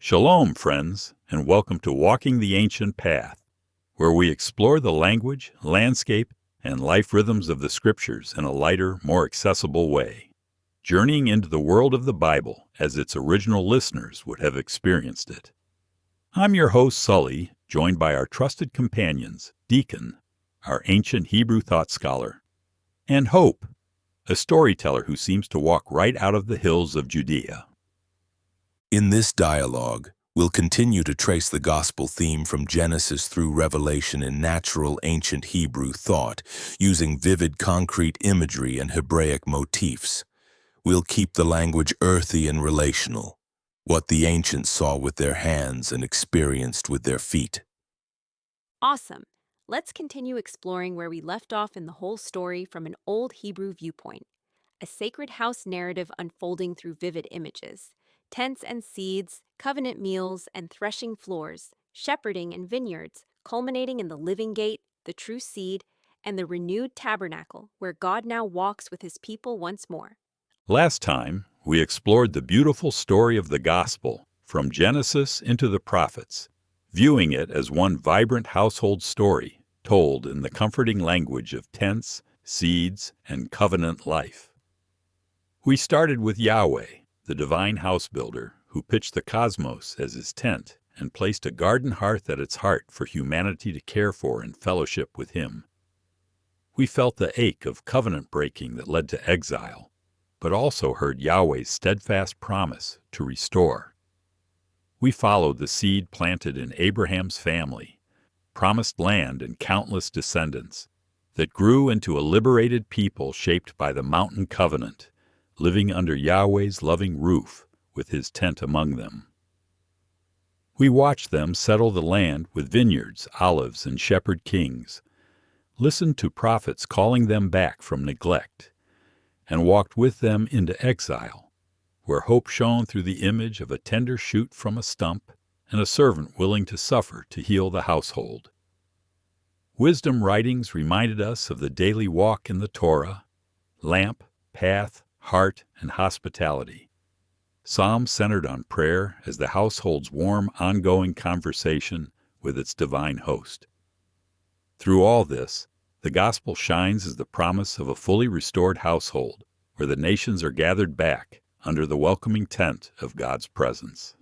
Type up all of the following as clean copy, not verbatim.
Shalom, friends, and welcome to Walking the Ancient Path, where we explore the language, landscape, and life rhythms of the Scriptures in a lighter, more accessible way, journeying into the world of the Bible as its original listeners would have experienced it. I'm your host, Sully, joined by our trusted companions, Decan, our ancient Hebrew thought scholar, and Hope, a storyteller who seems to walk right out of the hills of Judea. In this dialogue, we'll continue to trace the gospel theme from Genesis through Revelation in natural ancient Hebrew thought, using vivid concrete imagery and Hebraic motifs. We'll keep the language earthy and relational, what the ancients saw with their hands and experienced with their feet. Awesome! Let's continue exploring where we left off in the whole story from an old Hebrew viewpoint. A sacred house narrative unfolding through vivid images. Tents and seeds, covenant meals, and threshing floors, shepherding and vineyards, culminating in the living gate, the true seed, and the renewed tabernacle where God now walks with his people once more. Last time, we explored the beautiful story of the gospel from Genesis into the prophets, viewing it as one vibrant household story told in the comforting language of tents, seeds, and covenant life. We started with Yahweh, the divine housebuilder, who pitched the cosmos as his tent and placed a garden hearth at its heart for humanity to care for and fellowship with him. We felt the ache of covenant breaking that led to exile, but also heard Yahweh's steadfast promise to restore. We followed the seed planted in Abraham's family, promised land and countless descendants, that grew into a liberated people shaped by the mountain covenant, living under Yahweh's loving roof with his tent among them. We watched them settle the land with vineyards, olives, and shepherd kings, listened to prophets calling them back from neglect, and walked with them into exile, where hope shone through the image of a tender shoot from a stump and a servant willing to suffer to heal the household. Wisdom writings reminded us of the daily walk in the Torah, lamp, path, heart, and hospitality. Psalms centered on prayer as the household's warm, ongoing conversation with its divine host. Through all this, the gospel shines as the promise of a fully restored household, where the nations are gathered back under the welcoming tent of God's presence.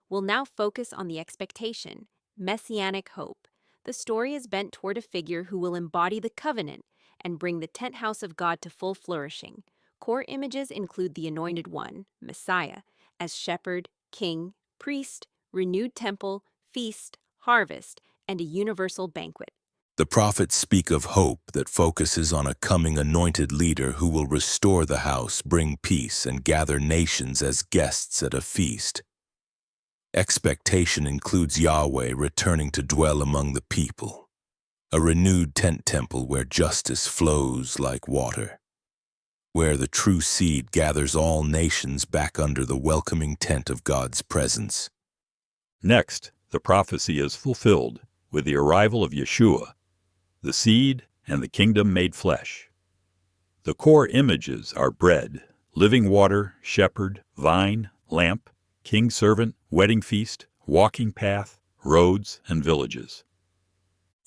We'll now focus on the expectation, messianic hope. The story is bent toward a figure who will embody the covenant and bring the tent house of God to full flourishing. Core images include the Anointed One, Messiah, as shepherd, king, priest, renewed temple, feast, harvest, and a universal banquet. The prophets speak of hope that focuses on a coming anointed leader who will restore the house, bring peace, and gather nations as guests at a feast. Expectation includes Yahweh returning to dwell among the people, a renewed tent temple where justice flows like water, where the true seed gathers all nations back under the welcoming tent of God's presence. Next, the prophecy is fulfilled with the arrival of Yeshua, the seed and the kingdom made flesh. The core images are bread, living water, shepherd, vine, lamp, king servant, wedding feast, walking path, roads, and villages.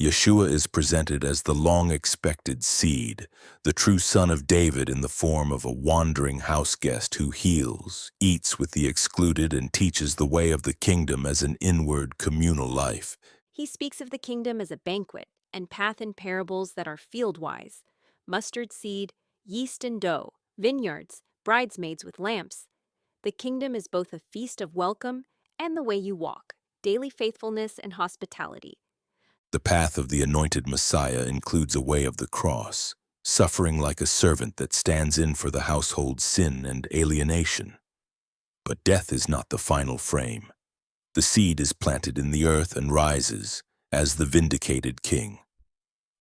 Yeshua is presented as the long-expected seed, the true son of David in the form of a wandering house guest who heals, eats with the excluded, and teaches the way of the kingdom as an inward communal life. He speaks of the kingdom as a banquet and path in parables that are field-wise: mustard seed, yeast and dough, vineyards, bridesmaids with lamps. The kingdom is both a feast of welcome and the way you walk, daily faithfulness and hospitality. The path of the anointed Messiah includes a way of the cross, suffering like a servant that stands in for the household's sin and alienation. But death is not the final frame. The seed is planted in the earth and rises as the vindicated king.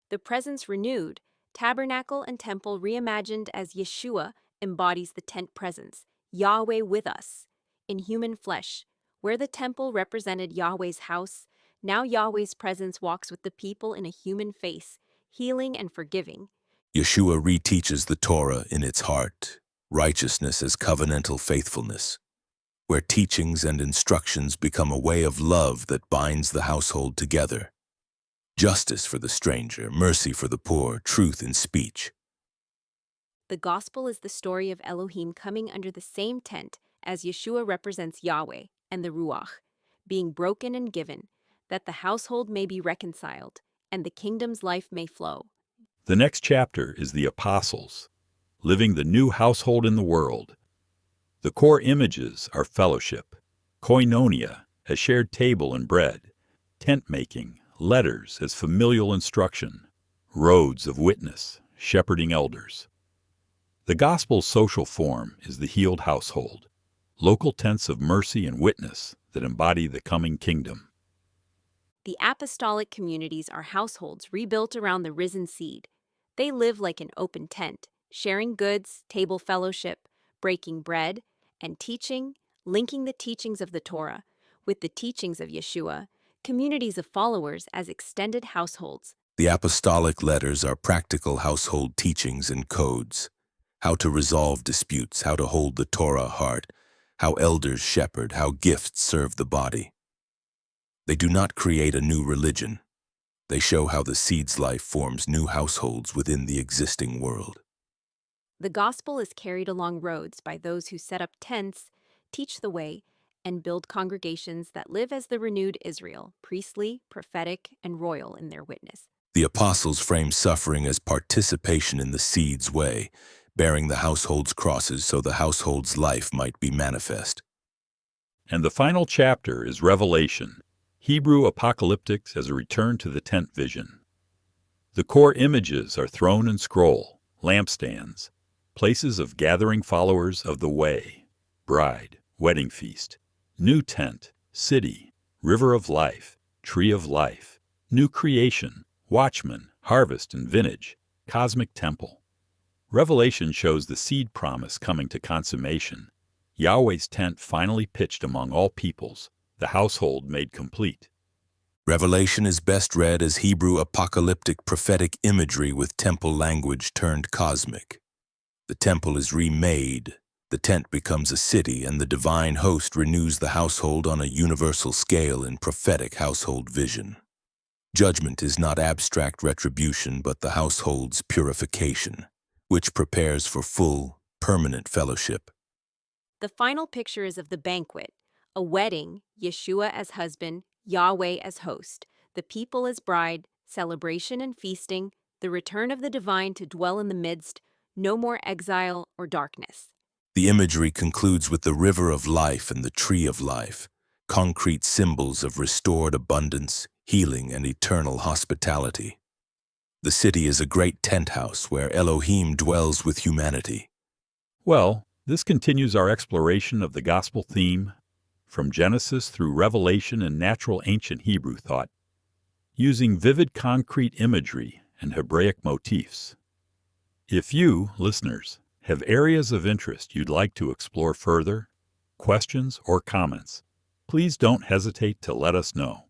The presence renewed, tabernacle and temple reimagined as Yeshua embodies the tent presence, Yahweh with us, in human flesh. Where the temple represented Yahweh's house, now Yahweh's presence walks with the people in a human face, healing and forgiving. Yeshua reteaches the Torah in its heart, righteousness as covenantal faithfulness. where teachings and instructions become a way of love that binds the household together. Justice for the stranger, mercy for the poor, truth in speech. The Gospel is the story of Elohim coming under the same tent as Yeshua represents Yahweh and the Ruach, being broken and given, that the household may be reconciled and the kingdom's life may flow. The next chapter is the Apostles, living the new household in the world. The core images are fellowship, koinonia as shared table and bread, tent-making, letters as familial instruction, roads of witness, shepherding elders. The gospel's social form is the healed household, local tents of mercy and witness that embody the coming kingdom. The apostolic communities are households rebuilt around the risen seed. They live like an open tent, sharing goods, table fellowship, breaking bread, and teaching, linking the teachings of the Torah with the teachings of Yeshua, communities of followers as extended households. The apostolic letters are practical household teachings and codes. How to resolve disputes, how to hold the Torah heart, how elders shepherd, how gifts serve the body. They do not create a new religion. They show how the seed's life forms new households within the existing world. The gospel is carried along roads by those who set up tents, teach the way, and build congregations that live as the renewed Israel, priestly, prophetic, and royal in their witness. The apostles frame suffering as participation in the seed's way, bearing the household's crosses so the household's life might be manifest. And the final chapter is Revelation, Hebrew apocalyptics as a return to the tent vision. The core images are throne and scroll, lampstands, places of gathering followers of the way, bride, wedding feast, new tent, city, river of life, tree of life, new creation, watchman, harvest and vintage, cosmic temple. Revelation shows the seed promise coming to consummation, Yahweh's tent finally pitched among all peoples, the household made complete. Revelation is best read as Hebrew apocalyptic prophetic imagery with temple language turned cosmic. The temple is remade, the tent becomes a city, and the divine host renews the household on a universal scale in prophetic household vision. Judgment is not abstract retribution, but the household's purification, which prepares for full, permanent fellowship. The final picture is of the banquet, a wedding, Yeshua as husband, Yahweh as host, the people as bride, celebration and feasting, the return of the divine to dwell in the midst, no more exile or darkness. The imagery concludes with the river of life and the tree of life, concrete symbols of restored abundance, healing, and eternal hospitality. The city is a great tent house where Elohim dwells with humanity. Well, this continues our exploration of the gospel theme, from Genesis through Revelation and natural ancient Hebrew thought, using vivid concrete imagery and Hebraic motifs. If you, listeners, have areas of interest you'd like to explore further, questions or comments, please don't hesitate to let us know.